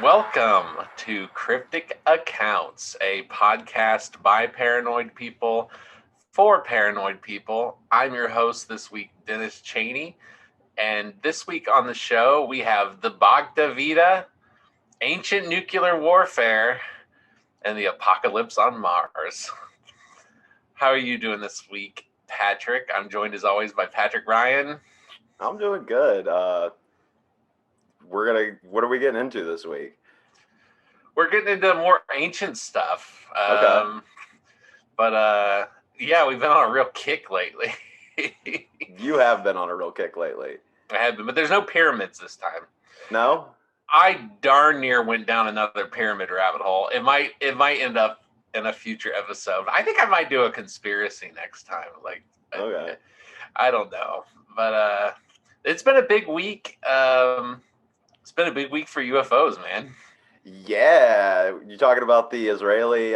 Welcome to Cryptic Accounts, a podcast by paranoid people for paranoid people. I'm your host this week, Dennis Cheney, and this week on the show we have the Bhagavad-Gita, ancient nuclear warfare, and the apocalypse on Mars. How are you doing this week, Patrick? I'm joined as always by Patrick Ryan. I'm doing good. What are we getting into this week? We're getting into more ancient stuff. Okay. Yeah, we've been on a real kick lately. You have been on a real kick lately. I have been, but there's no pyramids this time. No? I darn near went down another pyramid rabbit hole. It might end up in a future episode. I think I might do a conspiracy next time. Okay. I don't know, but it's been a big week. It's been a big week for UFOs, man. Yeah, you're talking about the Israeli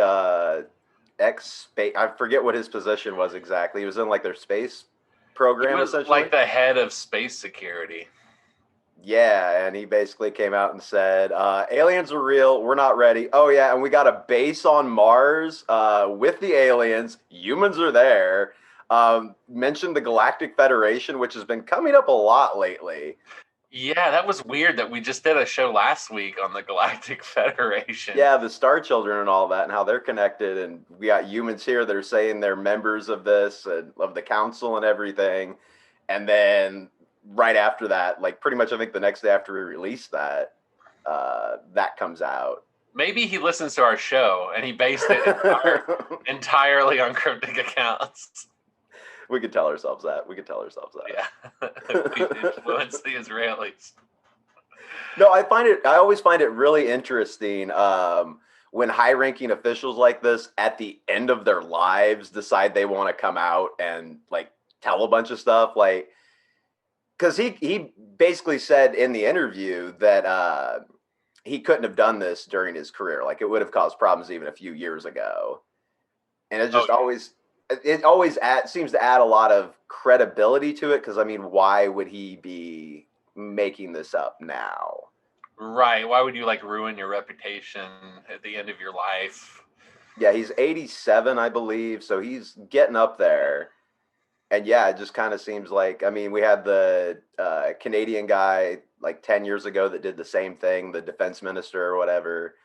ex-space. I forget what his position was exactly. He was in their space program, He was essentially. like the head of space security. Yeah, and he basically came out and said, aliens are real, we're not ready. Oh yeah, and we got a base on Mars with the aliens. Humans are there. Mentioned the Galactic Federation, which has been coming up a lot lately. Yeah, that was weird that we just did a show last week on the Galactic Federation. Yeah, the Star Children and all that, and how they're connected, and we got humans here that are saying they're members of this, and of the council and everything. And then right after that, pretty much I think the next day after we released that, that comes out. Maybe he listens to our show and he based it entirely on cryptic accounts. We could tell ourselves that. Yeah, we influenced the Israelis. No, I always find it really interesting when high-ranking officials like this, at the end of their lives, decide they want to come out and tell a bunch of stuff. Because he basically said in the interview that he couldn't have done this during his career. It would have caused problems even a few years ago. And it just always seems to add a lot of credibility to it. Because I mean, why would he be making this up now? Right. Why would you ruin your reputation at the end of your life? Yeah, he's 87, I believe. So he's getting up there. And yeah, it just kind of seems like, I mean, we had the Canadian guy 10 years ago that did the same thing, the defense minister or whatever,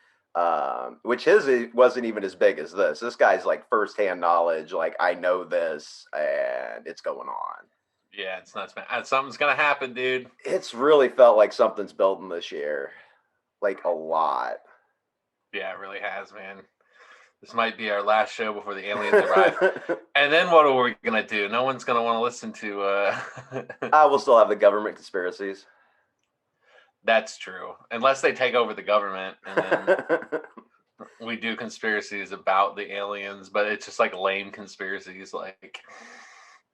which wasn't even as big as this. This guy's firsthand knowledge, I know this and it's going on. Yeah, it's nuts, man. Something's going to happen, dude. It's really felt like something's building this year, a lot. Yeah, it really has, man. This might be our last show before the aliens arrive. And then what are we going to do? No one's going to want to listen to... We'll still have the government conspiracies. That's true. Unless they take over the government and then we do conspiracies about the aliens, but it's just lame conspiracies,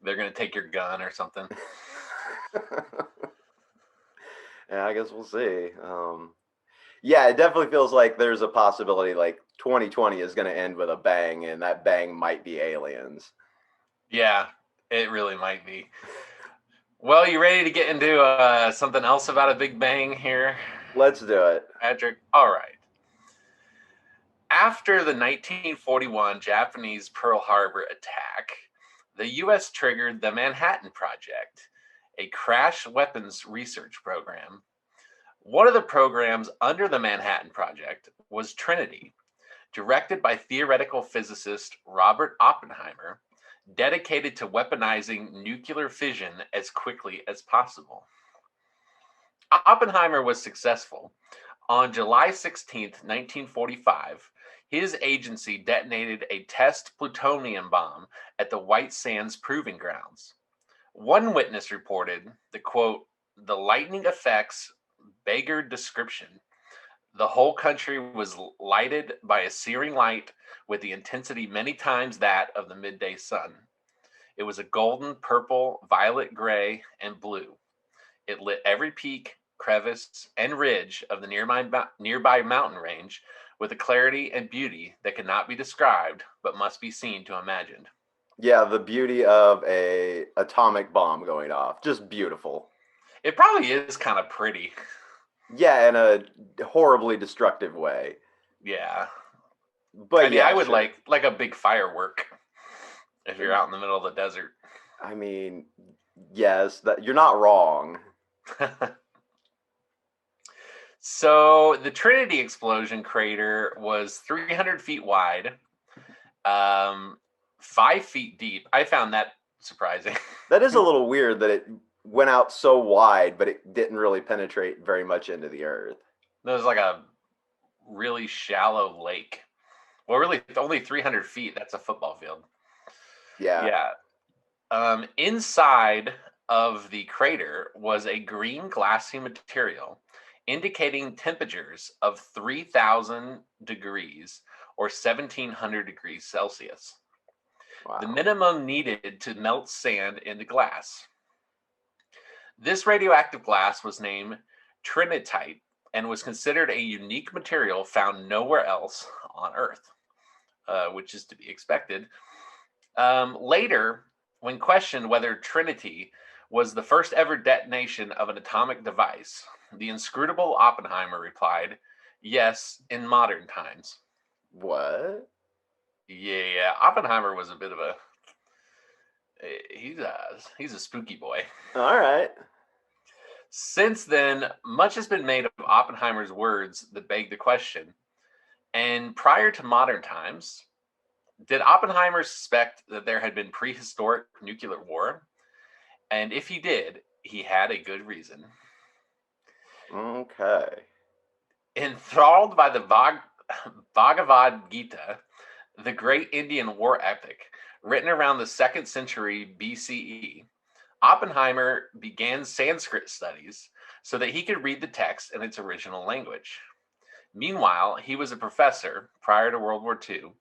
they're going to take your gun or something. Yeah, I guess we'll see. Yeah, it definitely feels like there's a possibility 2020 is going to end with a bang, and that bang might be aliens. Yeah, it really might be. Well, you ready to get into something else about a big bang here? Let's do it. Patrick? All right. After the 1941 Japanese Pearl Harbor attack, the U.S. triggered the Manhattan Project, a crash weapons research program. One of the programs under the Manhattan Project was Trinity, directed by theoretical physicist Robert Oppenheimer, dedicated to weaponizing nuclear fission as quickly as possible. Oppenheimer was successful. On July 16, 1945, his agency detonated a test plutonium bomb at the White Sands Proving Grounds. One witness reported the lightning effects beggared description. The whole country was lighted by a searing light with the intensity many times that of the midday sun. It was a golden, purple, violet, gray, and blue. It lit every peak, crevice, and ridge of the nearby mountain range with a clarity and beauty that cannot be described but must be seen to imagined. Yeah, the beauty of a atomic bomb going off. Just beautiful. It probably is kind of pretty. Yeah, in a horribly destructive way. Yeah. I But mean, I yeah, would sure. like a big firework if you're out in the middle of the desert. I mean, yes, that you're not wrong. So the Trinity explosion crater was 300 feet wide, um, 5 feet deep. I found that surprising. That is a little weird that it went out so wide, but it didn't really penetrate very much into the earth. There was like a really shallow lake. Well, really, only 300 feet. That's a football field. Yeah. Yeah. Inside of the crater was a green glassy material indicating temperatures of 3,000 degrees or 1,700 degrees Celsius, the Wow. minimum needed to melt sand into glass. This radioactive glass was named trinitite and was considered a unique material found nowhere else on Earth, which is to be expected. Later, when questioned whether Trinity was the first ever detonation of an atomic device, the inscrutable Oppenheimer replied, "Yes, in modern times." What? Yeah, Oppenheimer was a bit of a he's a spooky boy. All right. Since then, much has been made of Oppenheimer's words that beg the question. And prior to modern times, did Oppenheimer suspect that there had been prehistoric nuclear war? And if he did, he had a good reason. Okay. Enthralled by the Bhagavad-Gita, the great Indian war epic, written around the 2nd century BCE, Oppenheimer began Sanskrit studies so that he could read the text in its original language. Meanwhile, he was a professor prior to World War II.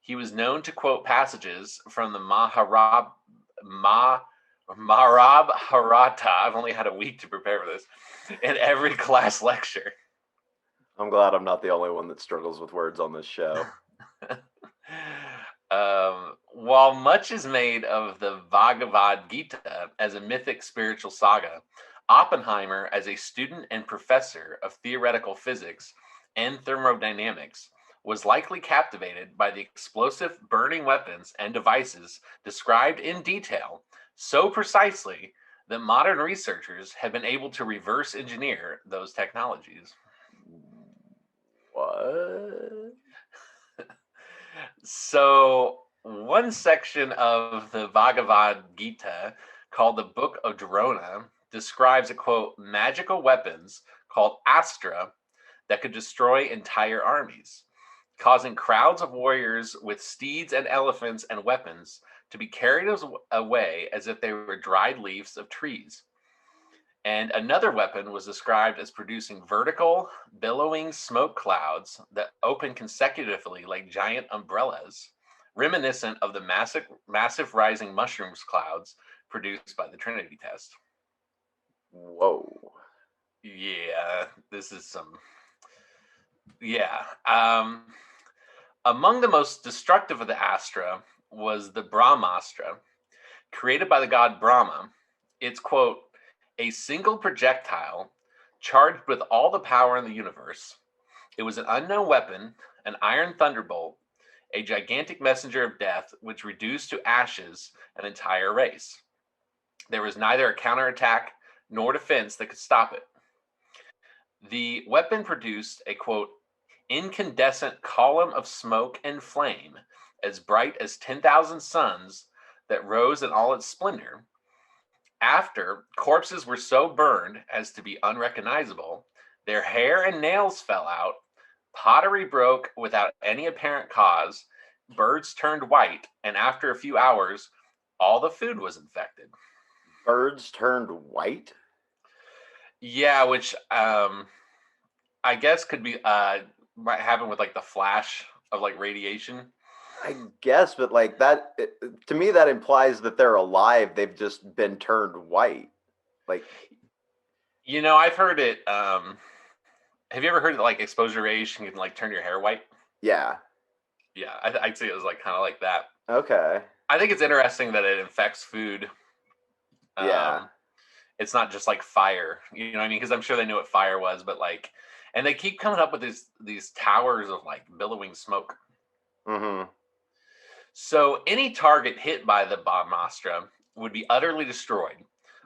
He was known to quote passages from the Mahabharata. I've only had a week to prepare for this. In every class lecture. I'm glad I'm not the only one that struggles with words on this show. While much is made of the Bhagavad-Gita as a mythic spiritual saga, Oppenheimer, as a student and professor of theoretical physics and thermodynamics, was likely captivated by the explosive burning weapons and devices described in detail so precisely that modern researchers have been able to reverse engineer those technologies. What? So, one section of the Bhagavad Gita, called the Book of Drona, describes a quote, magical weapons called Astra that could destroy entire armies, causing crowds of warriors with steeds and elephants and weapons to be carried away as if they were dried leaves of trees. And another weapon was described as producing vertical, billowing smoke clouds that open consecutively like giant umbrellas, reminiscent of the massive rising mushrooms clouds produced by the Trinity test. Whoa. Yeah, this is some. Yeah. Among the most destructive of the Astra was the Brahmastra, created by the god Brahma. It's, quote, a single projectile charged with all the power in the universe. It was an unknown weapon, an iron thunderbolt, a gigantic messenger of death which reduced to ashes an entire race. There was neither a counterattack nor defense that could stop it. The weapon produced a, quote, incandescent column of smoke and flame as bright as 10,000 suns that rose in all its splendor. After corpses were so burned as to be unrecognizable, their hair and nails fell out, pottery broke without any apparent cause, birds turned white, and after a few hours, all the food was infected. Birds turned white? Yeah, which I guess could be might happen with like the flash of like radiation. I guess, but like that, to me, that implies that they're alive. They've just been turned white. Like, You know, I've heard it. Have you ever heard that like exposure radiation can like turn your hair white? yeah. Yeah, I'd say it was like kind of like that. Okay. I think it's interesting that it infects food. Yeah. Um, it's not just like fire. You know what I mean? Because I'm sure they knew what fire was, but like, and they keep coming up with these towers of like billowing smoke. Mm-hmm. So any target hit by the bombastra would be utterly destroyed.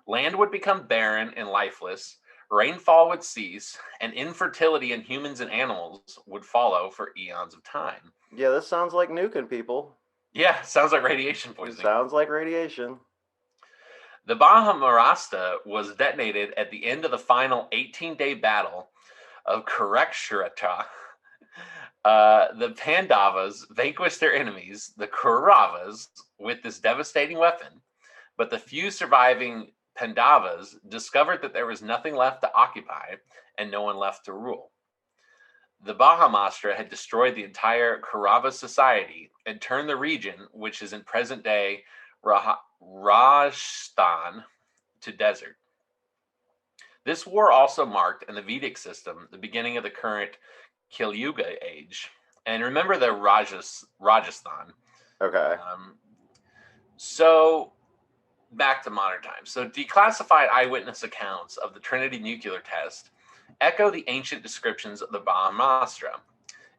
Land would become barren and lifeless. Rainfall would cease, and infertility in humans and animals would follow for eons of time. Yeah, this sounds like nuking people. Yeah, sounds like radiation It poisoning. sounds like radiation. The Mahabharata was detonated at the end of the final 18-day battle of Kurukshetra. The Pandavas vanquished their enemies, the Kauravas, with this devastating weapon, but the few surviving Pandavas discovered that there was nothing left to occupy and no one left to rule. The Brahmastra had destroyed the entire Kaurava society and turned the region, which is in present-day Rajasthan, to desert. This war also marked, in the Vedic system, the beginning of the current Kalyuga age. And remember the Rajasthan. Okay. So back to modern times. So declassified eyewitness accounts of the Trinity nuclear test echo the ancient descriptions of the Brahmastra.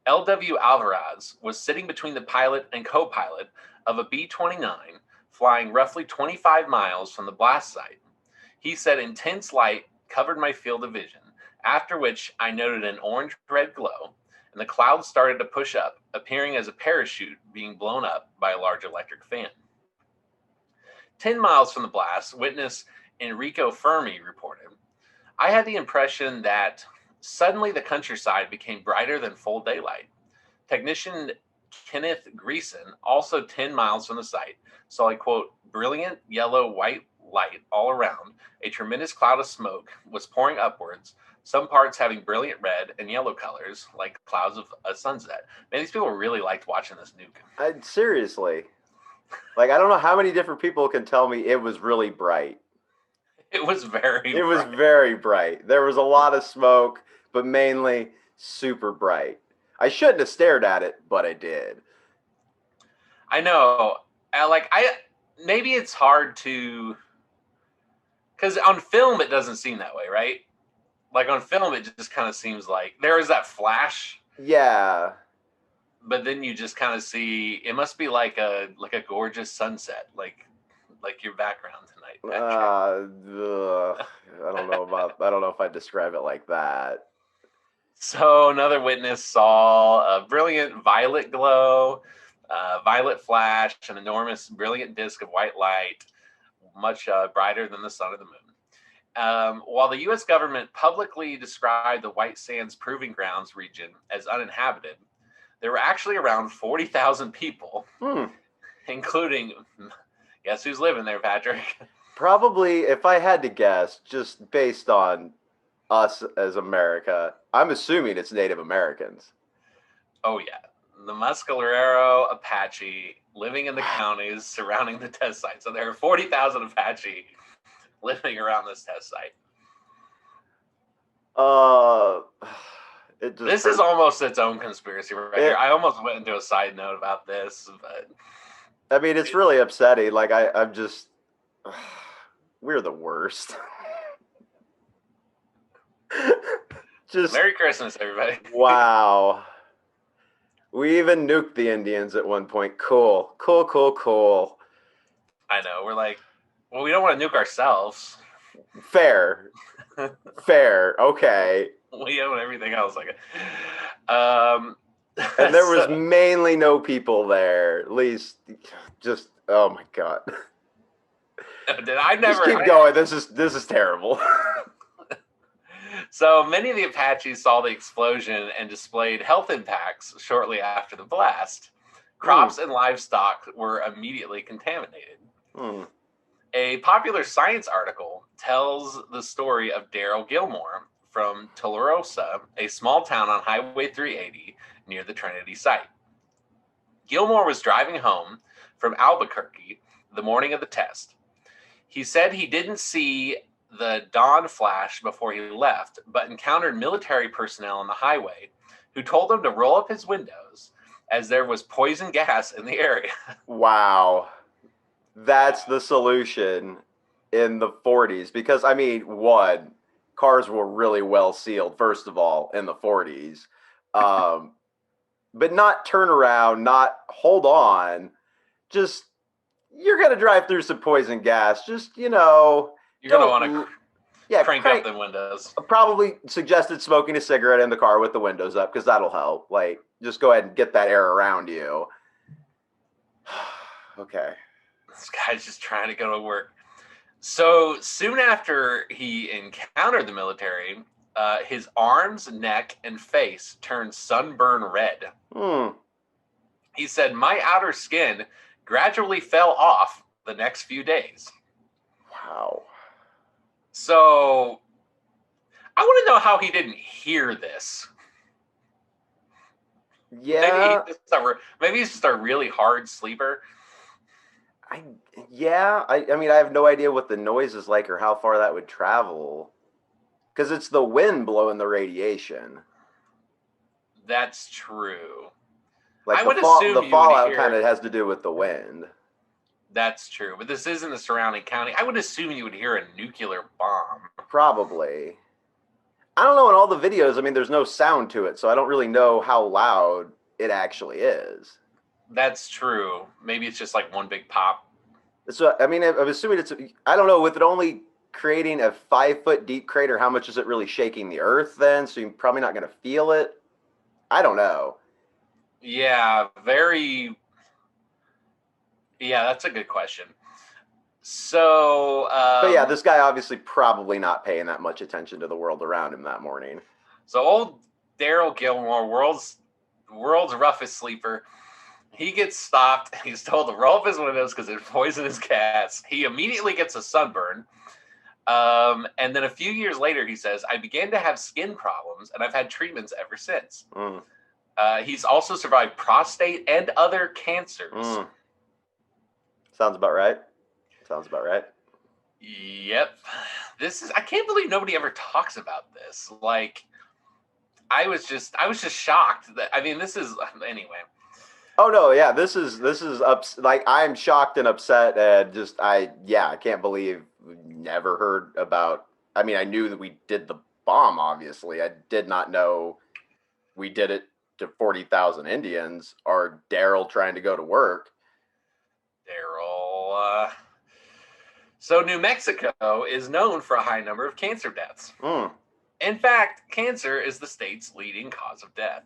L.W. Alvarez was sitting between the pilot and co-pilot of a B-29 flying roughly 25 miles from the blast site. He said intense light covered my field of vision, after which I noted an orange-red glow, and the clouds started to push up, appearing as a parachute being blown up by a large electric fan. 10 miles from the blast, witness Enrico Fermi reported, I had the impression that suddenly the countryside became brighter than full daylight. Technician Kenneth Greason, also 10 miles from the site, saw a, quote, brilliant yellow-white light all around. A tremendous cloud of smoke was pouring upwards, some parts having brilliant red and yellow colors, like clouds of a sunset. Man, these people really liked watching this nuke. Seriously. Like, I don't know how many different people can tell me it was really bright. It was very It was very bright. There was a lot of smoke, but mainly super bright. I shouldn't have stared at it, but I did. I know. Maybe it's hard to, because on film it doesn't seem that way, right? Like on film it just kind of seems like there is that flash. Yeah. But then you just kind of see it must be like a gorgeous sunset, like your background tonight. I don't know if I'd describe it like that. So another witness saw a brilliant violet glow, violet flash, an enormous brilliant disk of white light, much brighter than the sun or the moon. While the U.S. government publicly described the White Sands Proving Grounds region as uninhabited, there were actually around 40,000 people, including, guess who's living there, Patrick? Probably, if I had to guess, just based on us as America, I'm assuming it's Native Americans. Oh, yeah. The Mescalero Apache living in the counties surrounding the test site. So there are 40,000 Apache living around this test site. This is almost its own conspiracy right here. I almost went into a side note about this, but I mean, it's really upsetting. Like I'm just, we're the worst. Just Merry Christmas, everybody. Wow. We even nuked the Indians at one point. Cool. I know. We're like, well, we don't want to nuke ourselves. Fair. Okay. We own everything else. And there was mainly no people there. At least, just oh my god. Just keep going. This is terrible. So many of the Apaches saw the explosion and displayed health impacts shortly after the blast. Crops and livestock were immediately contaminated. A popular science article tells the story of Daryl Gilmore from Tularosa, a small town on Highway 380 near the Trinity site. Gilmore was driving home from Albuquerque the morning of the test. He said he didn't see the dawn flash before he left, but encountered military personnel on the highway who told him to roll up his windows as there was poison gas in the area. Wow. That's the solution. in the 40s because I mean, one, cars were really well sealed, first of all, in the 40s. Um, but not turn around, not hold on, just you're gonna drive through some poison gas. Just You're gonna want to don't yeah, crank up the windows. probably suggested smoking a cigarette in the car with the windows up because that'll help. Like, just go ahead and get that air around you. Okay. This guy's just trying to go to work. So soon after he encountered the military, his arms, neck, and face turned sunburn red. He said, "My outer skin gradually fell off the next few days." Wow. So I want to know how he didn't hear this. Yeah. Maybe he's just a really hard sleeper. I mean, I have no idea what the noise is like or how far that would travel. Because it's the wind blowing the radiation. That's true. Like, I would assume the fallout kind of has to do with the wind. That's true, but this is in the surrounding county. I would assume you would hear a nuclear bomb. Probably. I don't know. In all the videos, I mean, there's no sound to it, so I don't really know how loud it actually is. That's true. Maybe it's just like one big pop. So, I mean, I'm assuming I don't know, with it only creating a 5-foot deep crater, how much is it really shaking the earth then? So you're probably not going to feel it. I don't know. Yeah, that's a good question. So, but yeah, this guy obviously probably not paying that much attention to the world around him that morning. So old Daryl Gilmore, world's roughest sleeper, he gets stopped. He's told to roll up his windows because it's poisonous gas. He immediately gets a sunburn. And then a few years later, he says, "I began to have skin problems, and I've had treatments ever since." He's also survived prostate and other cancers. Sounds about right. Yep. I can't believe nobody ever talks about this. Like, I was just shocked that, I mean, this is, anyway. Oh no, yeah, this is like, I'm shocked and upset and just I can't believe we never heard about. I mean, I knew that we did the bomb, obviously. I did not know we did it to 40,000 Indians or Daryl trying to go to work. So New Mexico is known for a high number of cancer deaths. In fact, cancer is the state's leading cause of death.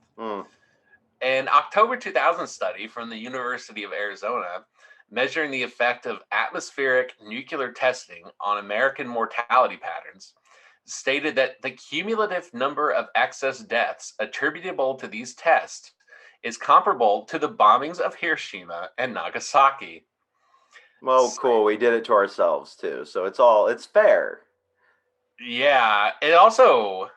An October 2000 study from the University of Arizona measuring the effect of atmospheric nuclear testing on American mortality patterns stated that the cumulative number of excess deaths attributable to these tests is comparable to the bombings of Hiroshima and Nagasaki. Well, cool. We did it to ourselves too, so it's fair. Yeah, it also,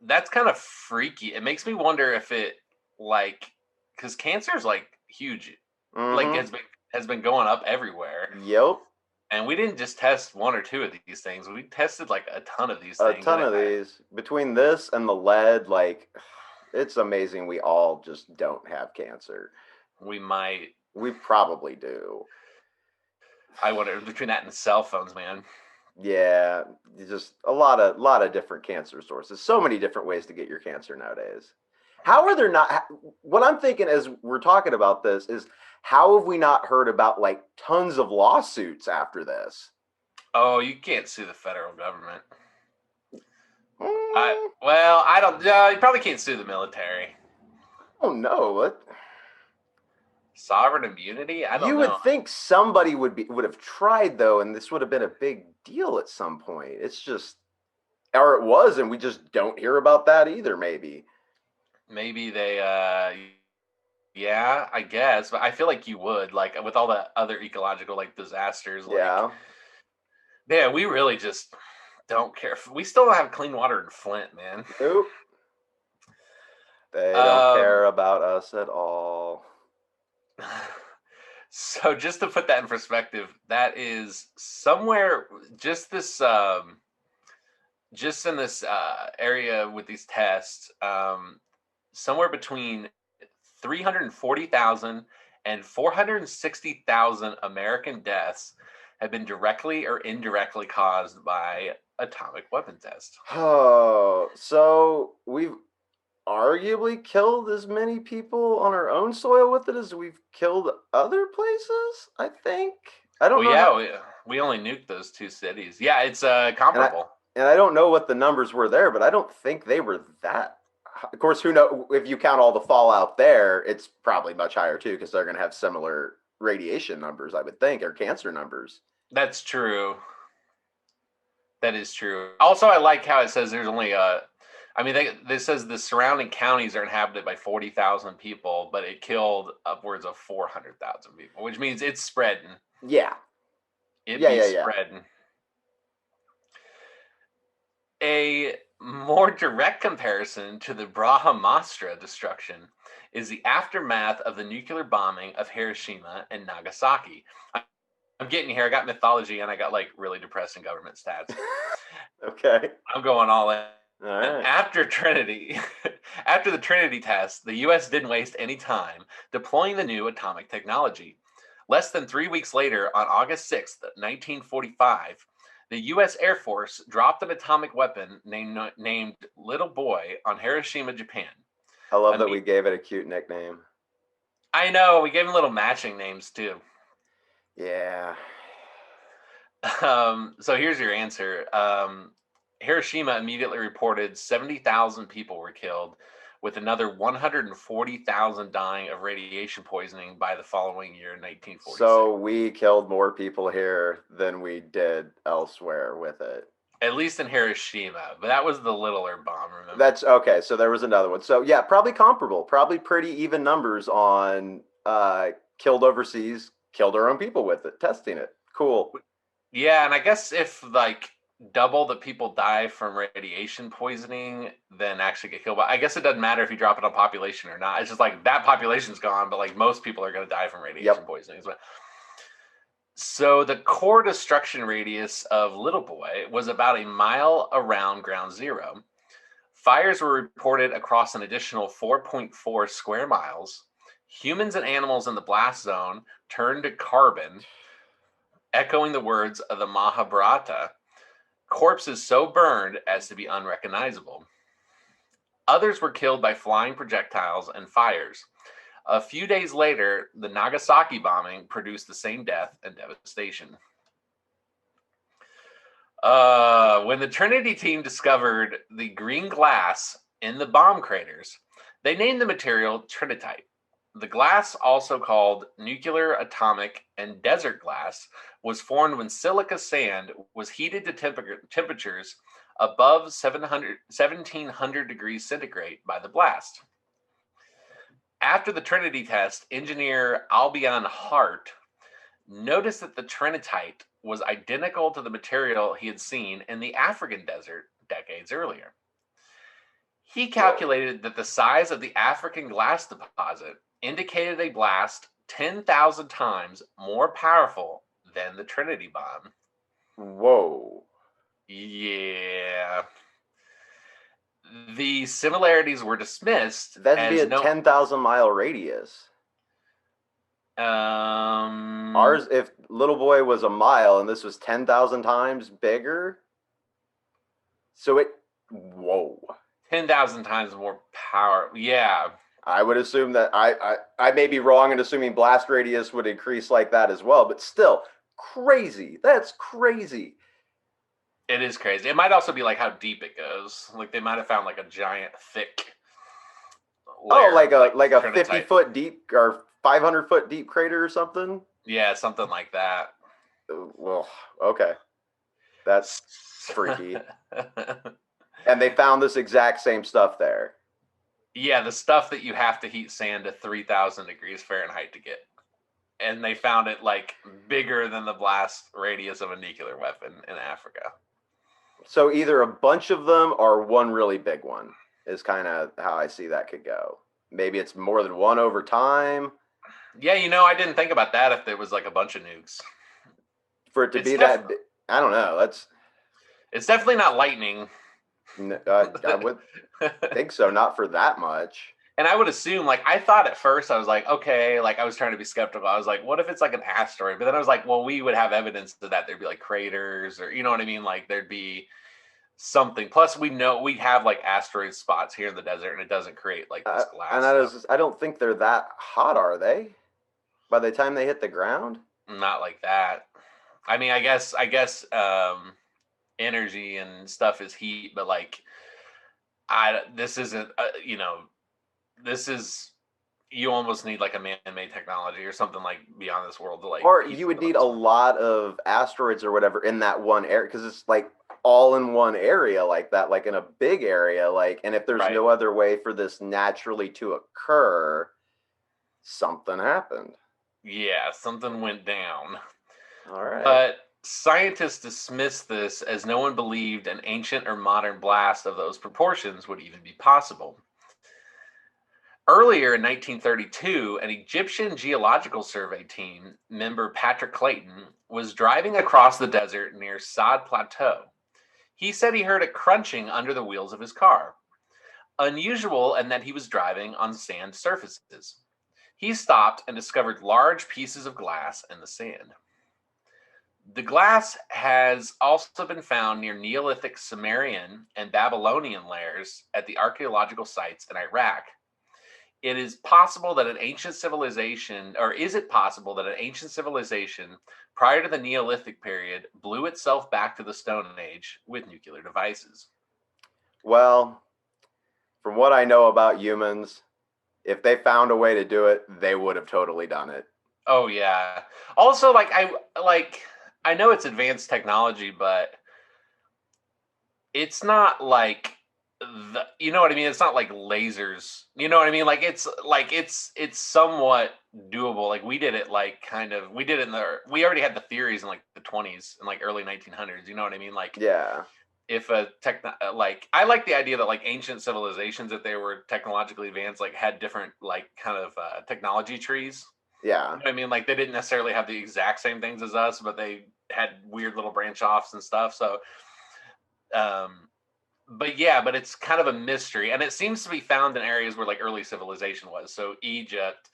that's kind of freaky. It makes me wonder if it, like, because cancer is like huge, like has been going up everywhere. Yep. And we didn't just test one or two of these things. We tested like a ton of these things. A ton of these. Between this and the lead, like, it's amazing we all just don't have cancer. We might. We probably do. I wonder, between that and cell phones, man. Yeah, just a lot of different cancer sources. So many different ways to get your cancer nowadays. How are there not? What I'm thinking as we're talking about this is, how have we not heard about like tons of lawsuits after this? Oh, you can't sue the federal government. I don't. You probably can't sue the military. Oh no! What? Sovereign immunity? I don't know. You would think somebody would have tried though, and this would have been a big deal at some point. It's just, or it was, and we just don't hear about that either. Maybe they. Yeah, I guess, but I feel like you would, like, with all the other ecological like disasters. Like, yeah, we really just don't care. We still don't have clean water in Flint, man. Nope. They don't care about us at all. So just to put that in perspective, that is somewhere just in this area with these tests, somewhere between 340,000 and 460,000 American deaths have been directly or indirectly caused by atomic weapon tests. Oh, so we've arguably killed as many people on our own soil with it as we've killed other places, I think. I don't Well, know yeah, how, we only nuked those two cities. Yeah, it's and I comparable. and I don't know what the numbers were there, but I don't think they were that. Of course, who know if you count all the fallout there, it's probably much higher too because they're going to have similar radiation numbers, I would think, or cancer numbers. That's true. That is true. Also, I like how it says there's only I mean, this says the surrounding counties are inhabited by 40,000 people, but it killed upwards of 400,000 people, which means it's spreading. Yeah, It yeah, be yeah, yeah. spreading. A more direct comparison to the Brahmastra destruction is the aftermath of the nuclear bombing of Hiroshima and Nagasaki. I'm getting here. I got mythology and I got like really depressing government stats. Okay. I'm going all in. All right. After Trinity, after the Trinity test, the U.S. didn't waste any time deploying the new atomic technology. Less than 3 weeks later, on August 6th, 1945, the U.S. Air Force dropped an atomic weapon named Little Boy on Hiroshima, Japan. I love that we gave it a cute nickname. I know, we gave them little matching names too. Yeah. So here's your answer. Hiroshima immediately reported 70,000 people were killed, with another 140,000 dying of radiation poisoning by the following year, 1946. So we killed more people here than we did elsewhere with it. At least in Hiroshima, but that was the littler bomb, remember? That's okay. So there was another one. So yeah, probably comparable. Probably pretty even numbers on killed overseas, killed our own people with it, testing it. Cool. Yeah, and I guess if like double the people die from radiation poisoning than actually get killed by, I guess it doesn't matter if you drop it on population or not. It's just like that population's gone, but like most people are going to die from radiation poisoning. So the core destruction radius of Little Boy was about a mile around ground zero. Fires were reported across an additional 4.4 square miles. Humans and animals in the blast zone turned to carbon, echoing the words of the Mahabharata, corpses so burned as to be unrecognizable. Others were killed by flying projectiles and fires. A few days later, the Nagasaki bombing produced the same death and devastation. When the Trinity team discovered the green glass in the bomb craters, they named the material Trinitite. The glass, also called nuclear, atomic, and desert glass, was formed when silica sand was heated to temperatures above 1700 degrees centigrade by the blast. After the Trinity test, engineer Albion Hart noticed that the Trinitite was identical to the material he had seen in the African desert decades earlier. He calculated that the size of the African glass deposit indicated a blast 10,000 times more powerful than the Trinity bomb. Whoa. Yeah. The similarities were dismissed. That'd be a 10,000-mile radius. Ours, if Little Boy was a mile and this was 10,000 times bigger, so whoa. 10,000 times more power. Yeah. I would assume that I may be wrong in assuming blast radius would increase like that as well, but still, crazy. That's crazy. It is crazy. It might also be like how deep it goes. Like they might have found like a giant thick layer, like a 50-foot deep or 500-foot deep crater or something. Yeah, something like that. Well, okay, that's freaky. And they found this exact same stuff there. Yeah, the stuff that you have to heat sand to 3,000 degrees Fahrenheit to get. And they found it like bigger than the blast radius of a nuclear weapon in Africa. So either a bunch of them or one really big one is kind of how I see that could go. Maybe it's more than one over time. Yeah, I didn't think about that if there was like a bunch of nukes. For it to be that, I don't know. It's definitely not lightning. I would think so. Not for that much. And I would assume, like, I thought at first, I was like, okay, like, I was trying to be skeptical. I was like, what if it's like an asteroid? But then I was like, well, we would have evidence of that. There'd be like craters, or, you know what I mean? Like, there'd be something. Plus, we have like asteroid spots here in the desert, and it doesn't create like this And glass stuff. I don't think they're that hot, are they? By the time they hit the ground? Not like that. I mean, I guess energy and stuff is heat, but like, this isn't, this is, you almost need like a man-made technology or something like beyond this world to like Or keep you would it going. need a lot of asteroids or whatever in that one area, because it's like all in one area like that, like in a big area. Like, and if there's Right. no other way for this naturally to occur, something happened. Yeah, something went down. All right. But scientists dismissed this as no one believed an ancient or modern blast of those proportions would even be possible. Earlier in 1932, an Egyptian geological survey team member, Patrick Clayton, was driving across the desert near Sod Plateau. He said he heard a crunching under the wheels of his car, unusual in that he was driving on sand surfaces. He stopped and discovered large pieces of glass in the sand. The glass has also been found near Neolithic Sumerian and Babylonian layers at the archaeological sites in Iraq. It is possible that an ancient civilization, or is it possible that an ancient civilization prior to the Neolithic period blew itself back to the Stone Age with nuclear devices? Well, from what I know about humans, if they found a way to do it, they would have totally done it. Oh yeah. Also, I know it's advanced technology, but it's not like you know what I mean? It's not like lasers. You know what I mean? It's somewhat doable. Like we did it we did it we already had the theories in like the 20s and like early 1900s. You know what I mean? Like Yeah. if a I like the idea that like ancient civilizations, if they were technologically advanced, like had different like kind of technology trees. Yeah. You know what I mean? Like they didn't necessarily have the exact same things as us, but they had weird little branch offs and stuff. So um but it's kind of a mystery, and it seems to be found in areas where like early civilization was. So Egypt,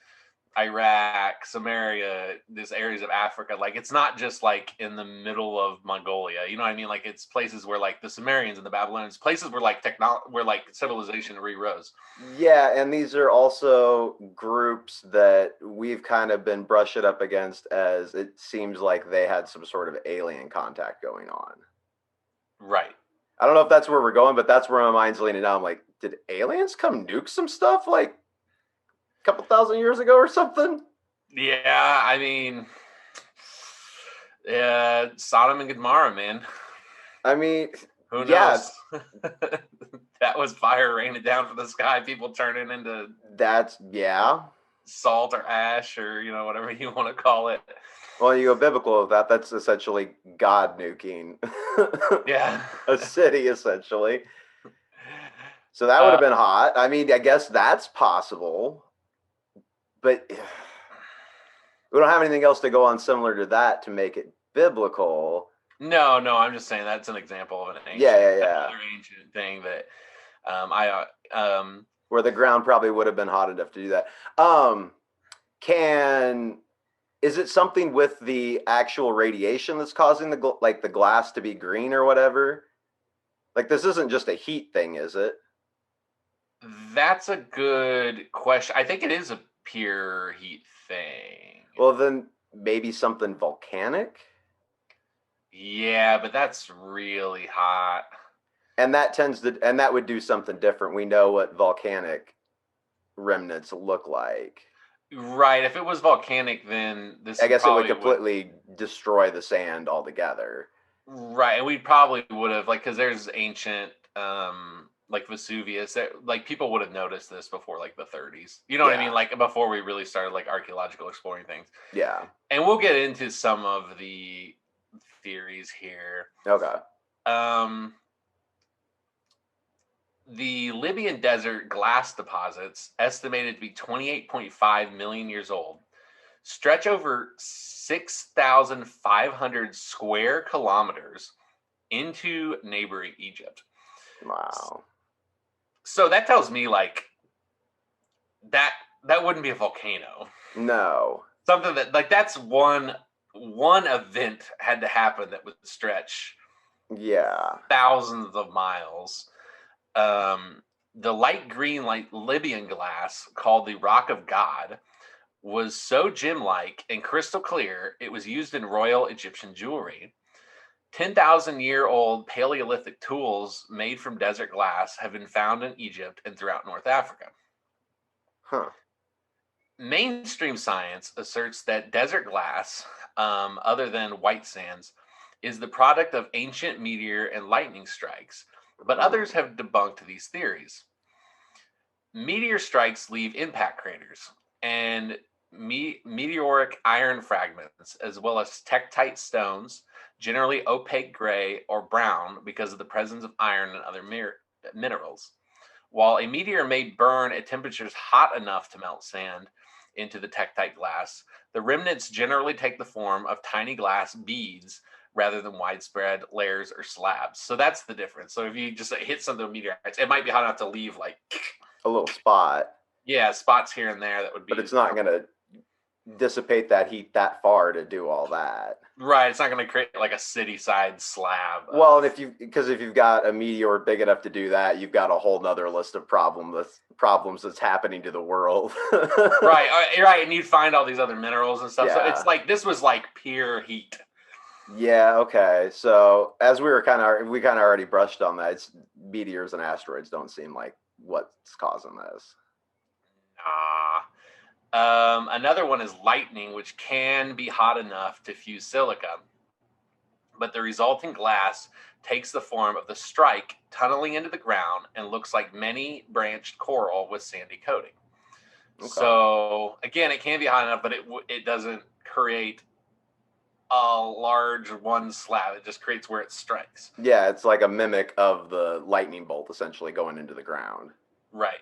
Iraq, Samaria, these areas of Africa. Like it's not just like in the middle of Mongolia. You know what I mean? Like it's places where like the Sumerians and the Babylonians, places where like where like civilization re-rose. Yeah, and these are also groups that we've kind of been brushed up against, as it seems like they had some sort of alien contact going on. Right. I don't know if that's where we're going, but that's where my mind's leaning now. I'm like, did aliens come nuke some stuff like a couple thousand years ago or something? Yeah, I mean, yeah, Sodom and Gomorrah, man. I mean, Who yeah, knows? That was fire raining down from the sky. People turning into yeah. salt or ash or whatever you want to call it. Well, you go biblical with that. That's essentially God nuking Yeah. a city, essentially. So that would have been hot. I mean, I guess that's possible, but we don't have anything else to go on similar to that to make it biblical. No, I'm just saying that's an example of an ancient, another ancient thing that where the ground probably would have been hot enough to do that. Is it something with the actual radiation that's causing the glass to be green or whatever? Like this isn't just a heat thing, is it? That's a good question. I think it is a pure heat thing. Well, then maybe something volcanic? Yeah, but that's really hot. And that would do something different. We know what volcanic remnants look like. Right. If it was volcanic, then I guess it would completely destroy the sand altogether. Right. And we probably would have, like, because there's ancient like Vesuvius, like people would have noticed this before like the 30s. You know what I mean? Like before we really started like archaeological exploring things. Yeah. And we'll get into some of the theories here. Okay. The Libyan desert glass deposits, estimated to be 28.5 million years old, stretch over 6,500 square kilometers into neighboring Egypt. Wow. So that tells me like that that wouldn't be a volcano. No. Something that like that's one event had to happen that would stretch Yeah. thousands of miles. Um, the light green, like Libyan glass, called the Rock of God, was so gem-like and crystal clear it was used in royal Egyptian jewelry. 10,000-year-old Paleolithic tools made from desert glass have been found in Egypt and throughout North Africa. Huh. Mainstream science asserts that desert glass, other than white sands, is the product of ancient meteor and lightning strikes, but others Hmm. have debunked these theories. Meteor strikes leave impact craters, and meteoric iron fragments, as well as tektite stones, generally opaque gray or brown because of the presence of iron and other minerals. While a meteor may burn at temperatures hot enough to melt sand into the tektite glass, the remnants generally take the form of tiny glass beads rather than widespread layers or slabs. So that's the difference. So if you just hit something with meteorites, it might be hot enough to leave like A little spot, yeah, spots here and there that would but be it's not going to dissipate that heat that far to do all that. right. It's not going to create like a city-side slab Well, and of if you've got a meteor big enough to do that, you've got a whole nother list of problems that's happening to the world. right, right, and you'd find all these other minerals and stuff. So it's Yeah. like this was like pure heat. Yeah, okay. So as we kind of already brushed on that, it's meteors and asteroids don't seem like what's causing this. Ah. Another one is lightning, which can be hot enough to fuse silica, but the resulting glass takes the form of the strike tunneling into the ground and looks like many branched coral with sandy coating. Okay. So again, it can be hot enough, but it doesn't create a large one slab. It just creates where it strikes. Yeah, it's like a mimic of the lightning bolt essentially going into the ground. Right.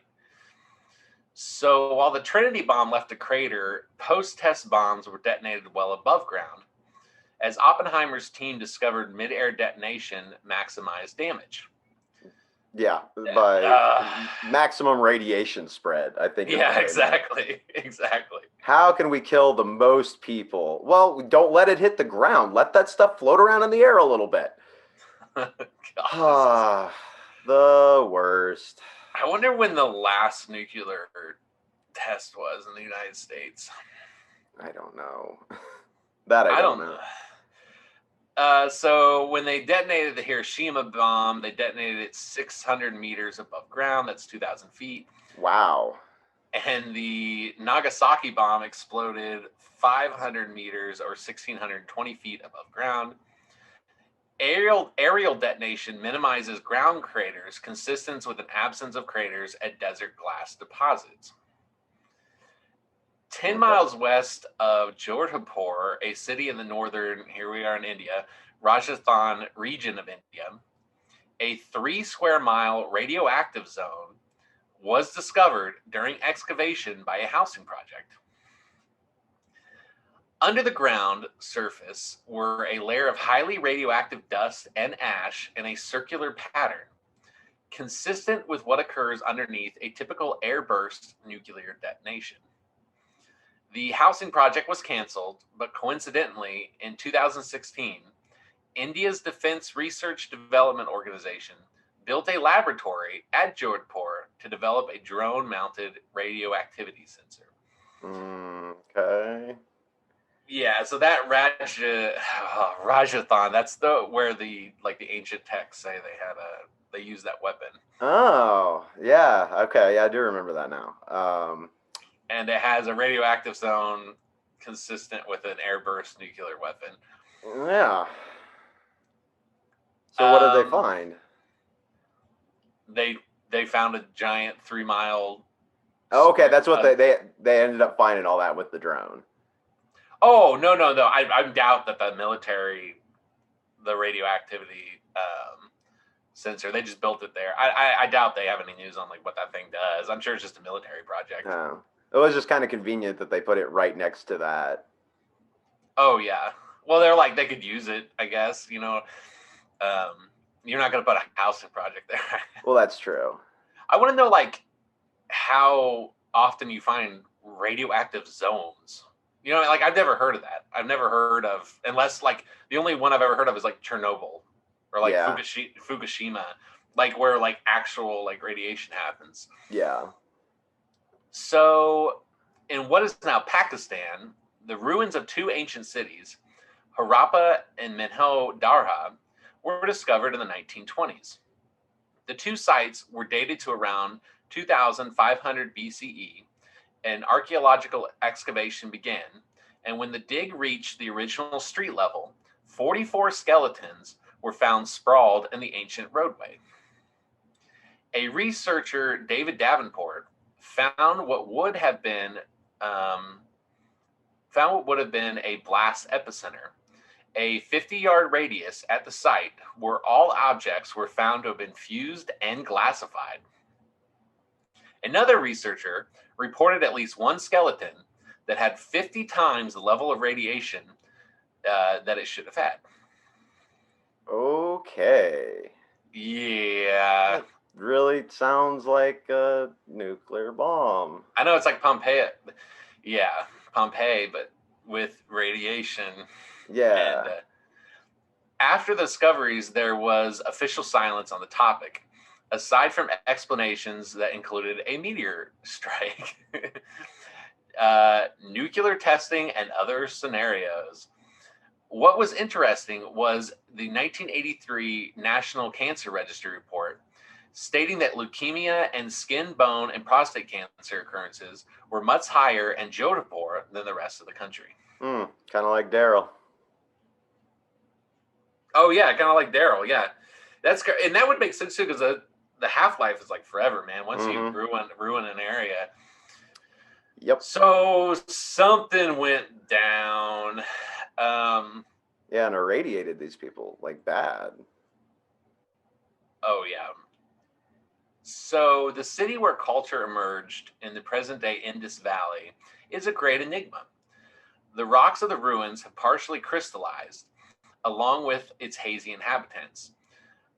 So while the Trinity bomb left a crater, post-test bombs were detonated well above ground. As Oppenheimer's team discovered mid-air detonation maximized damage. Yeah, by Uh, maximum radiation spread, I think is yeah, what they meant. exactly. Exactly. How can we kill the most people? Well, don't let it hit the ground. Let that stuff float around in the air a little bit. God, Ah, the worst. I wonder when the last nuclear test was in the United States. I don't know. That I I don't don't know. know. So when they detonated the Hiroshima bomb, they detonated it 600 meters above ground. That's 2,000 feet. Wow. And the Nagasaki bomb exploded 500 meters or 1,620 feet above ground. Aerial detonation minimizes ground craters, consistent with an absence of craters at desert glass deposits. 10 Okay. miles west of Jodhpur, a city in the northern, here we are in India, Rajasthan region of India, a 3 square mile radioactive zone was discovered during excavation by a housing project. Under the ground surface were a layer of highly radioactive dust and ash in a circular pattern, consistent with what occurs underneath a typical airburst nuclear detonation. The housing project was canceled, but coincidentally, in 2016, India's Defense Research Development Organization built a laboratory at Jodhpur to develop a drone mounted radioactivity sensor. Okay. Yeah, so that Rajathan, that's where the ancient texts say they use that weapon. Oh, yeah. Okay. Yeah, I do remember that now. And it has a radioactive zone consistent with an airburst nuclear weapon. Yeah. So what did they find? They found a giant 3 mile. Oh, okay, that's what they ended up finding all that with the drone. Oh no. I doubt that the military, the radioactivity sensor, they just built it there. I doubt they have any news on like what that thing does. I'm sure it's just a military project. Oh. It was just kind of convenient that they put it right next to that. Oh yeah. Well, they're like they could use it, I guess. You're not going to put a housing project there. Well, that's true. I want to know like how often you find radioactive zones. You know, like I've never heard of that. I've never heard of, unless like the only one I've ever heard of is like Chernobyl or like Yeah. Fukushima, like where like actual like radiation happens. Yeah. So, in what is now Pakistan, the ruins of two ancient cities, Harappa and Mohenjo-Daro, were discovered in the 1920s. The two sites were dated to around 2500 BCE. An archaeological excavation began, and when the dig reached the original street level, 44 skeletons were found sprawled in the ancient roadway. A researcher, David Davenport, found what would have been a blast epicenter, a 50-yard radius at the site where all objects were found to have been fused and glassified. Another researcher reported at least one skeleton that had 50 times the level of radiation that it should have had. Okay. Yeah. That really sounds like a nuclear bomb. I know it's like Pompeii. Yeah, Pompeii, but with radiation. Yeah. And after the discoveries, there was official silence on the topic, aside from explanations that included a meteor strike, nuclear testing, and other scenarios. What was interesting was the 1983 National Cancer Registry report stating that leukemia and skin, bone, and prostate cancer occurrences were much higher in Jodhpur than the rest of the country. Kind of like Daryl. Oh yeah, kind of like Daryl. Yeah, and that would make sense too because the half-life is like forever, man. Once you ruin an area. Yep. So something went down. Yeah, and irradiated these people like bad. Oh yeah. So the city where culture emerged in the present-day Indus Valley is a great enigma. The rocks of the ruins have partially crystallized, along with its hazy inhabitants.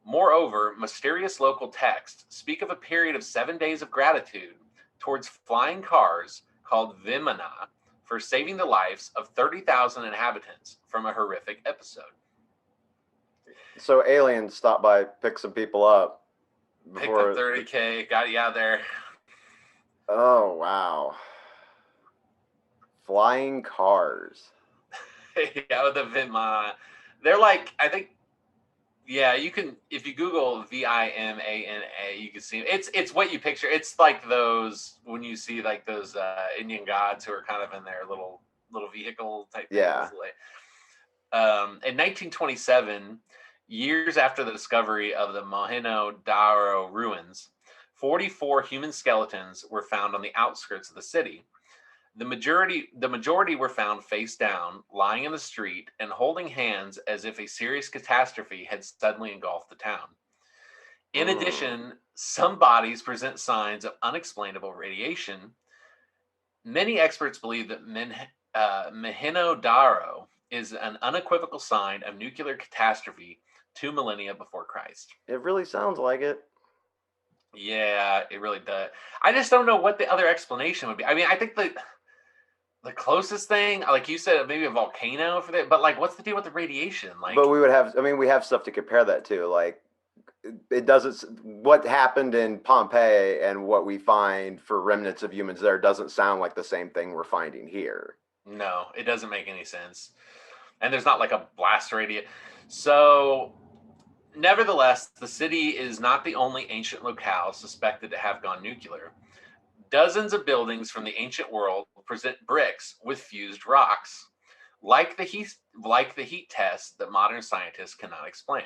Moreover, mysterious local texts speak of a period of 7 days of gratitude towards flying cars called Vimana for saving the lives of 30,000 inhabitants from a horrific episode. So aliens stopped by, picked some people up. Picked up 30K, got you out there. Oh, wow. Flying cars. Yeah, with the Vimana. They're like, I think, yeah, you can, if you Google Vimana, you can see it's what you picture. It's like those, when you see like those Indian gods who are kind of in their little vehicle type things. Yeah. In 1927, years after the discovery of the Mohenjo-Daro ruins, 44 human skeletons were found on the outskirts of the city. The majority were found face down, lying in the street, and holding hands as if a serious catastrophe had suddenly engulfed the town. In addition, some bodies present signs of unexplainable radiation. Many experts believe that Mohenjo-Daro is an unequivocal sign of nuclear catastrophe 2 millennia before Christ. It really sounds like it. Yeah, it really does. I just don't know what the other explanation would be. I mean, I think the closest thing, like you said, maybe a volcano for that, but like, what's the deal with the radiation? Like, but we have stuff to compare that to. Like, it doesn't. What happened in Pompeii and what we find for remnants of humans there doesn't sound like the same thing we're finding here. No, it doesn't make any sense. And there's not like a blast radius. So, nevertheless, the city is not the only ancient locale suspected to have gone nuclear. Dozens of buildings from the ancient world present bricks with fused rocks, like the heat test that modern scientists cannot explain.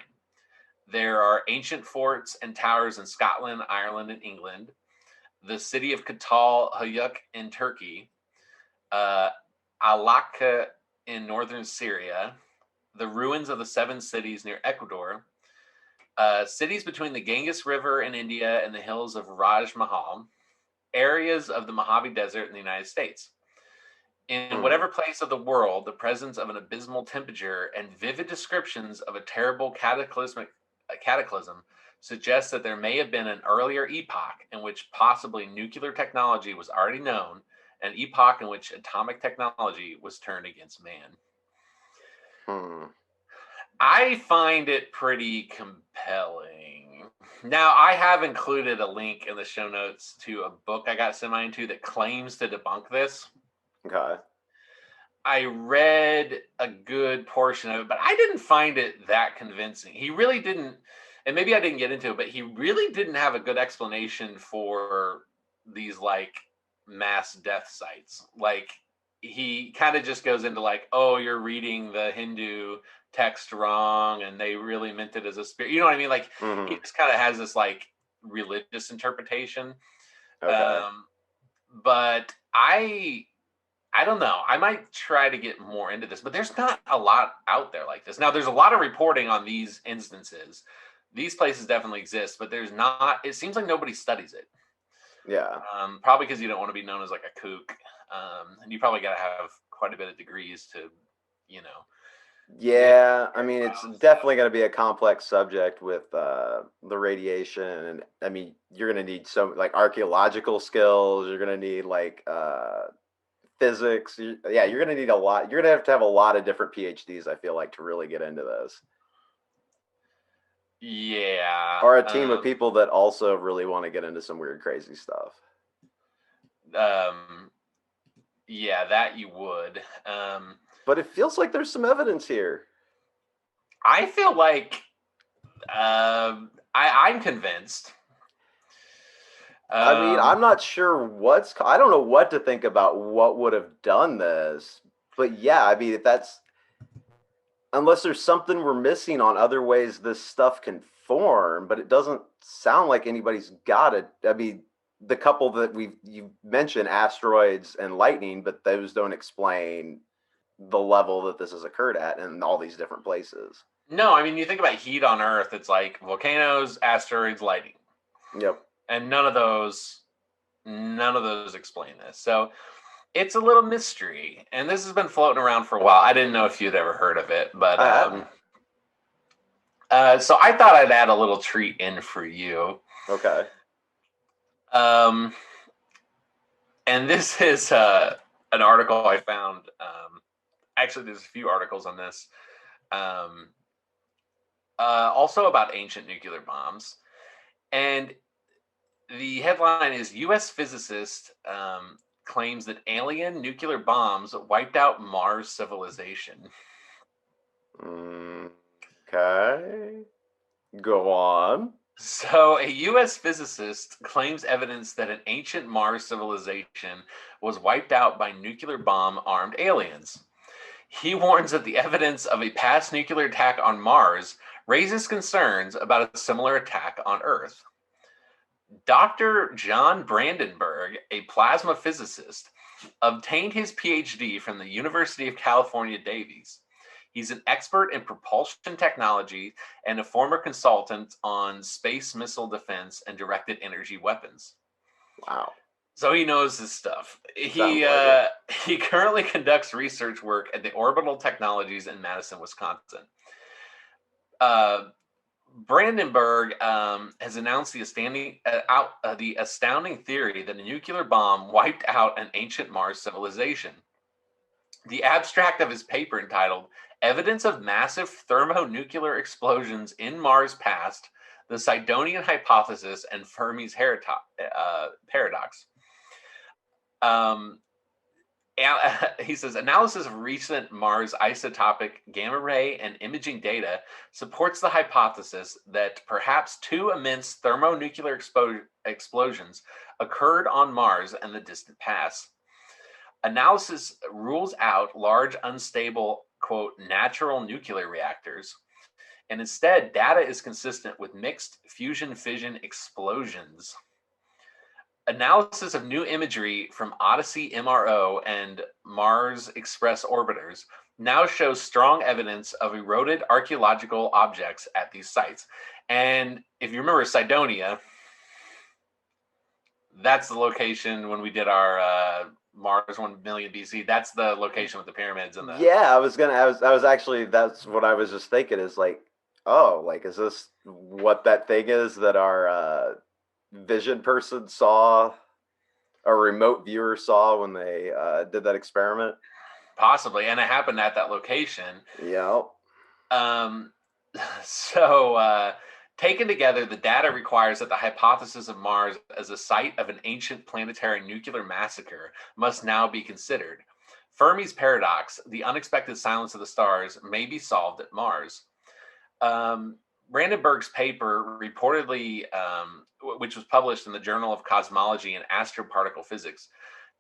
There are ancient forts and towers in Scotland, Ireland, and England, the city of Katal Hayuk in Turkey, Alaka in northern Syria, the ruins of the 7 cities near Ecuador, cities between the Ganges River in India and the hills of Raj Mahal, areas of the Mojave Desert in the United States. In whatever place of the world, the presence of an abysmal temperature and vivid descriptions of a terrible cataclysm suggests that there may have been an earlier epoch in which possibly nuclear technology was already known, an epoch in which atomic technology was turned against man. Hmm. I find it pretty compelling. Now, I have included a link in the show notes to a book I got semi into that claims to debunk this. Okay. I read a good portion of it, but I didn't find it that convincing. He really didn't, and maybe I didn't get into it, but he really didn't have a good explanation for these like mass death sites. Like he kind of just goes into like, oh, you're reading the Hindu text wrong, and they really meant it as a spirit. You know what I mean? Like he Hmm. just kind of has this like religious interpretation. Okay. But I don't know. I might try to get more into this, but there's not a lot out there like this. Now, there's a lot of reporting on these instances. These places definitely exist, but there's not. It seems like nobody studies it. Yeah. Probably because you don't want to be known as like a kook, and you probably got to have quite a bit of degrees to, you know, get Yeah, I mean, it's trial and stuff. definitely going to be a complex subject with the radiation, and I mean, you're going to need some like archaeological skills. You're going to need like physics. Yeah, you're going to need a lot. You're going to have a lot of different PhDs. I feel like to really get into this, Yeah. or a team of people that also really want to get into some weird, crazy stuff. Um, yeah, that you would. But it feels like there's some evidence here. I feel like I'm convinced. I mean, Um, I'm not sure I don't know what to think about what would have done this. But yeah, I mean, if that's unless there's something we're missing on other ways this stuff can form, but it doesn't sound like anybody's got it. I mean, the couple that you mentioned, asteroids and lightning, but those don't explain the level that this has occurred at in all these different places. No, I mean you think about heat on Earth, it's like volcanoes, asteroids, lightning. Yep. And none of those explain this. So it's a little mystery. And this has been floating around for a while. I didn't know if you'd ever heard of it, but I hadn't. so I thought I'd add a little treat in for you. Okay. Um and this is an article I found. Actually there's a few articles on this. Um Also about ancient nuclear bombs. And the headline is U.S. physicist claims that alien nuclear bombs wiped out Mars civilization. Okay. Go on. So, a U.S. physicist claims evidence that an ancient Mars civilization was wiped out by nuclear bomb armed aliens. He warns that the evidence of a past nuclear attack on Mars raises concerns about a similar attack on Earth. Dr. John Brandenburg, a plasma physicist, obtained his PhD from the University of California, Davies. He's an expert in propulsion technology and a former consultant on space missile defense and directed energy weapons. Wow. So he knows his stuff. Sounds like it. He currently conducts research work at the Orbital Technologies in Madison, Wisconsin. Uh, Brandenburg has announced the astounding theory that a nuclear bomb wiped out an ancient Mars civilization. The abstract of his paper, entitled Evidence of Massive Thermonuclear Explosions in Mars Past, the Sidonian Hypothesis and Fermi's Paradox. Um, he says analysis of recent Mars isotopic gamma ray and imaging data supports the hypothesis that perhaps two immense thermonuclear explosions occurred on Mars in the distant past. Analysis rules out large, unstable, quote, natural nuclear reactors, and instead data is consistent with mixed fusion fission explosions. Analysis of new imagery from Odyssey MRO and Mars Express orbiters now shows strong evidence of eroded archaeological objects at these sites. And if you remember Cydonia, that's the location when we did our Mars 1 million BC. That's the location with the pyramids and the. Yeah, I was actually that's what I was just thinking is like Oh, like, is this what that thing is that our vision person saw, a remote viewer saw when they did that experiment? Possibly, and it happened at that location. Yeah. Um, so, taken together, the data requires that the hypothesis of Mars as a site of an ancient planetary nuclear massacre must now be considered. Fermi's paradox, the unexpected silence of the stars, may be solved at Mars. Um, Brandenburg's paper reportedly, which was published in the Journal of Cosmology and Astroparticle Physics,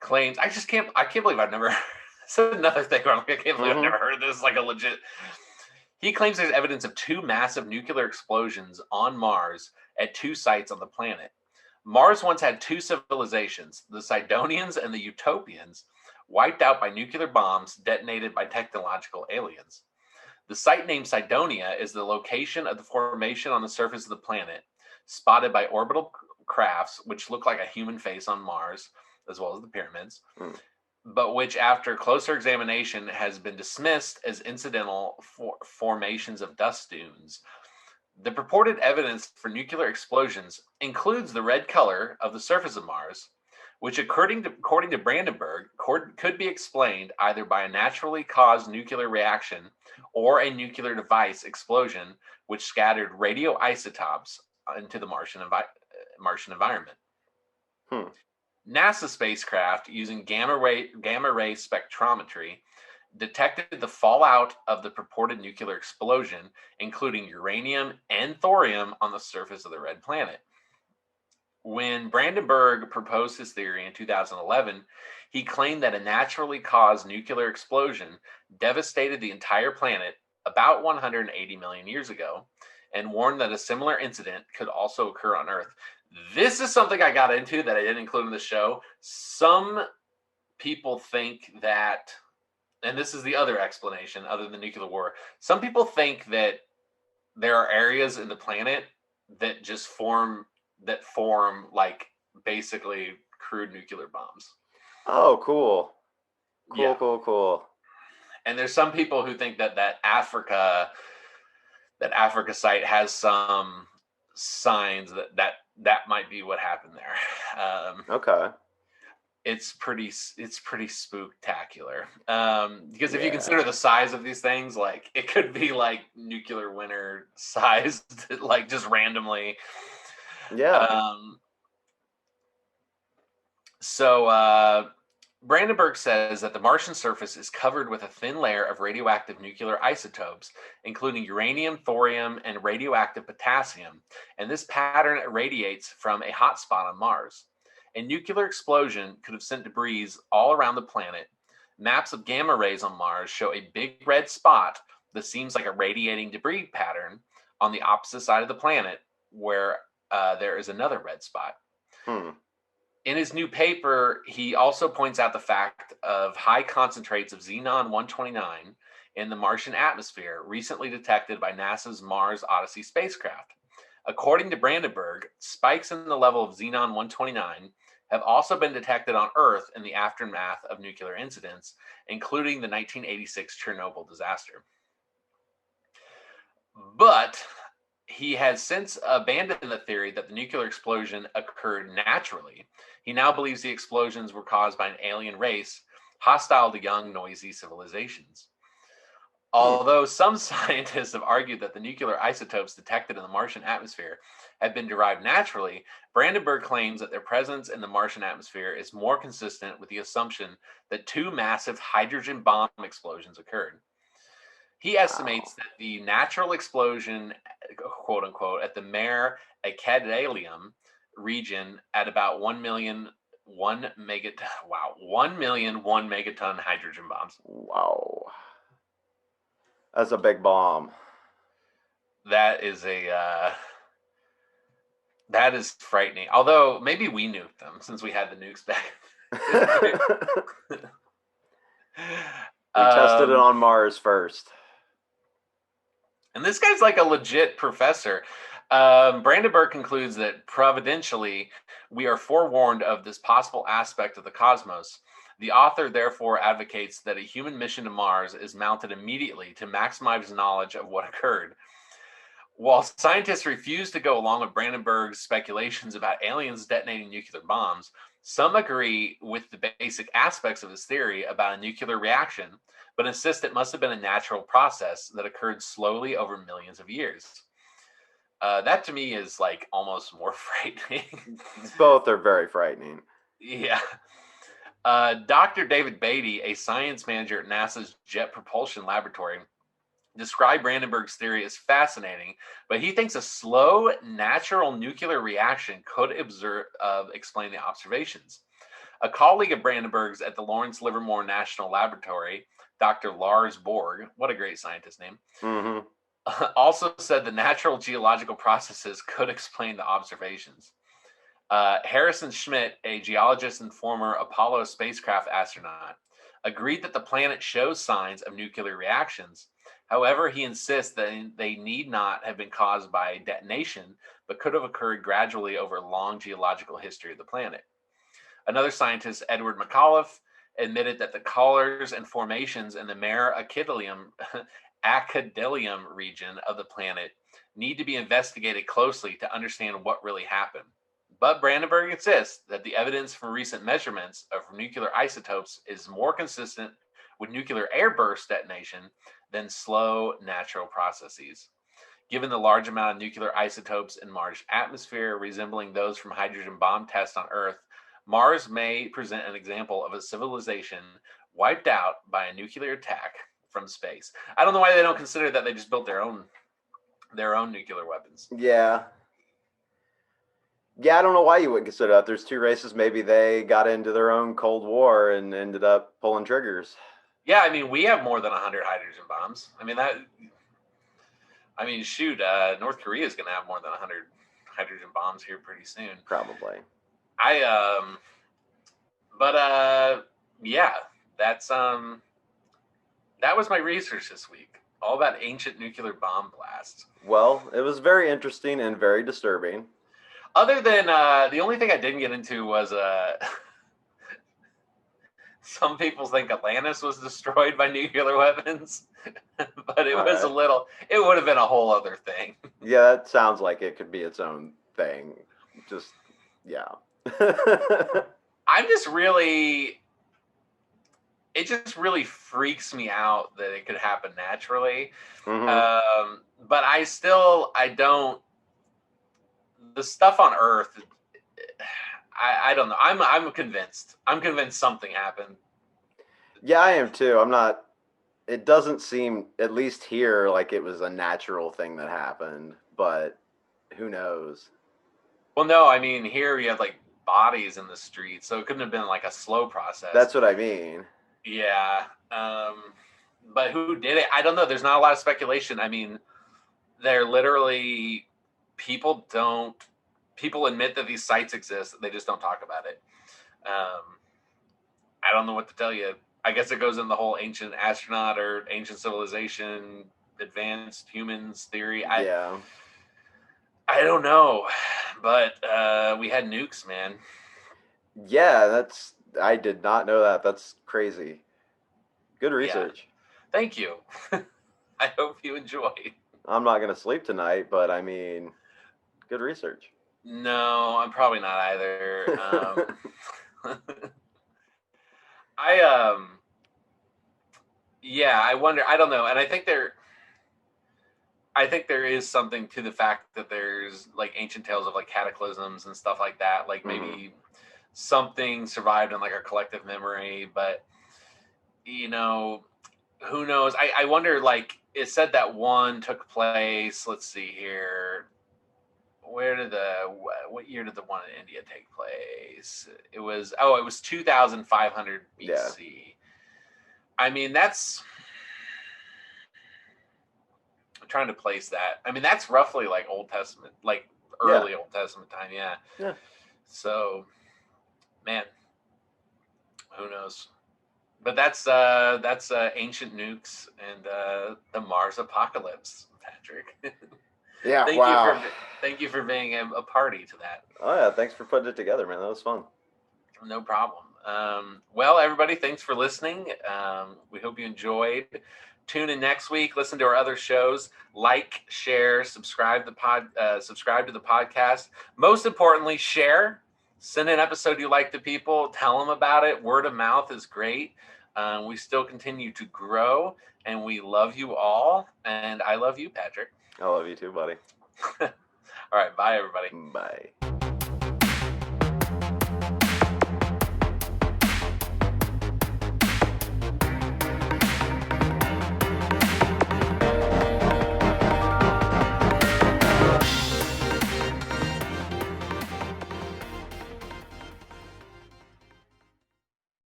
claims I can't believe I've never. This is another thing where I'm like, I can't believe I've Mm-hmm. never heard this. Like a legit. He claims there's evidence of two massive nuclear explosions on Mars at two sites on the planet. Mars once had two civilizations, the Sidonians and the Utopians, wiped out by nuclear bombs detonated by technological aliens. The site named Cydonia is the location of the formation on the surface of the planet, spotted by orbital crafts which look like a human face on Mars, as well as the pyramids, Mm. but which, after closer examination, has been dismissed as incidental formations of dust dunes. The purported evidence for nuclear explosions includes the red color of the surface of Mars, which, according to Brandenburg, could be explained either by a naturally caused nuclear reaction or a nuclear device explosion which scattered radioisotopes into the Martian environment. Hmm. NASA spacecraft, using gamma ray spectrometry, detected the fallout of the purported nuclear explosion, including uranium and thorium on the surface of the red planet. When Brandenburg proposed his theory in 2011, he claimed that a naturally caused nuclear explosion devastated the entire planet about 180 million years ago, and warned that a similar incident could also occur on Earth. This is something I got into that I didn't include in the show. Some people think that, and this is the other explanation other than nuclear war, some people think that there are areas in the planet that just form like basically crude nuclear bombs. Oh, cool. Cool, Yeah. cool, cool. And there's some people who think that Africa site has some signs that might be what happened there. Okay. It's pretty spooktacular, because if you consider Yeah. the size of these things, like it could be like nuclear winter sized, like just randomly. Yeah. um, so Brandenburg says that the Martian surface is covered with a thin layer of radioactive nuclear isotopes, including uranium, thorium, and radioactive potassium, and this pattern radiates from a hotspot on Mars. A nuclear explosion could have sent debris all around the planet. Maps of gamma rays on Mars show a big red spot that seems like a radiating debris pattern on the opposite side of the planet, where there is another red spot. Hmm. In his new paper, he also points out the fact of high concentrates of xenon 129 in the Martian atmosphere, recently detected by NASA's Mars Odyssey spacecraft. According to Brandenburg, spikes in the level of xenon 129 have also been detected on Earth in the aftermath of nuclear incidents, including the 1986 Chernobyl disaster. But he has since abandoned the theory that the nuclear explosion occurred naturally. He now believes the explosions were caused by an alien race hostile to young, noisy civilizations. Hmm. Although some scientists have argued that the nuclear isotopes detected in the Martian atmosphere have been derived naturally, Brandenburg claims that their presence in the Martian atmosphere is more consistent with the assumption that two massive hydrogen bomb explosions occurred. He estimates Wow. that the natural explosion, quote unquote, at the Mare Acadalium region at about 1,000,000 1 megaton hydrogen bombs. Wow. That's a big bomb. That is that is frightening. Although maybe we nuked them since we had the nukes back. We tested it um, on Mars first. And this guy's like a legit professor. Brandenburg concludes that providentially, we are forewarned of this possible aspect of the cosmos. The author therefore advocates that a human mission to Mars is mounted immediately to maximize knowledge of what occurred. While scientists refuse to go along with Brandenburg's speculations about aliens detonating nuclear bombs, some agree with the basic aspects of his theory about a nuclear reaction, but insist it must have been a natural process that occurred slowly over millions of years. That to me is like almost more frightening. Both are very frightening. Yeah. Dr. David Beatty, a science manager at NASA's Jet Propulsion Laboratory, described Brandenburg's theory as fascinating, but he thinks a slow, natural nuclear reaction could explain the observations. A colleague of Brandenburg's at the Lawrence Livermore National Laboratory, Dr. Lars Borg, what a great scientist name, Mm-hmm. also said the natural geological processes could explain the observations. Harrison Schmitt, a geologist and former Apollo spacecraft astronaut, agreed that the planet shows signs of nuclear reactions. However, he insists that they need not have been caused by detonation, but could have occurred gradually over a long geological history of the planet. Another scientist, Edward McAuliffe, admitted that the colors and formations in the Mare Acadelium region of the planet need to be investigated closely to understand what really happened. But Brandenburg insists that the evidence from recent measurements of nuclear isotopes is more consistent with nuclear airburst detonation than slow natural processes. Given the large amount of nuclear isotopes in Mars' atmosphere resembling those from hydrogen bomb tests on Earth, Mars may present an example of a civilization wiped out by a nuclear attack from space. I don't know why they don't consider that they just built their own nuclear weapons. Yeah. Yeah, I don't know why you wouldn't consider that. There's two races. Maybe they got into their own Cold War and ended up pulling triggers. Yeah, I mean, we have more than 100 hydrogen bombs. Shoot, North Korea is going to have more than 100 hydrogen bombs here pretty soon. Probably. Yeah, that's that was my research this week, all about ancient nuclear bomb blasts. Well, it was very interesting and very disturbing. Other than the only thing I didn't get into was some people think Atlantis was destroyed by nuclear weapons, but it would have been a whole other thing. Yeah, that sounds like it could be its own thing. Just, yeah. It just really freaks me out that it could happen naturally. Mm-hmm. But I don't, the stuff on Earth, I don't know. I'm convinced. I'm convinced something happened. Yeah, I am too. It doesn't seem, at least here, like it was a natural thing that happened, but who knows? Well, no, I mean, here you have like bodies in the street, so it couldn't have been like a slow process. That's what I mean. Yeah. But who did it? I don't know. There's not a lot of speculation. I mean, they're literally, people admit that these sites exist. They just don't talk about it. I don't know what to tell you. I guess it goes in the whole ancient astronaut or ancient civilization, advanced humans theory. Yeah. I don't know, but we had nukes, man. Yeah, I did not know that. That's crazy. Good research. Yeah. Thank you. I hope you enjoyed. I'm not going to sleep tonight, but I mean, good research. No, I'm probably not either. I wonder, I don't know. And I think there is something to the fact that there's like ancient tales of like cataclysms and stuff like that. Like maybe something survived in like our collective memory, but you know, who knows? I wonder, like it said that one took place. Let's see here. What year did the one in India take place? It was 2,500 BC. Yeah. I mean, I'm trying to place that. I mean, that's roughly like Old Testament, like early Old Testament time. Yeah. Yeah. So, man, who knows? But that's ancient nukes and the Mars apocalypse, Patrick. Yeah. Thank you for being a party to that. Oh yeah, thanks for putting it together, man. That was fun. No problem. Well, everybody, thanks for listening. We hope you enjoyed. Tune in next week. Listen to our other shows. Like, share, subscribe to the podcast. Most importantly, share. Send an episode you like to people. Tell them about it. Word of mouth is great. We still continue to grow, and we love you all. And I love you, Patrick. I love you too, buddy. All right. Bye, everybody. Bye.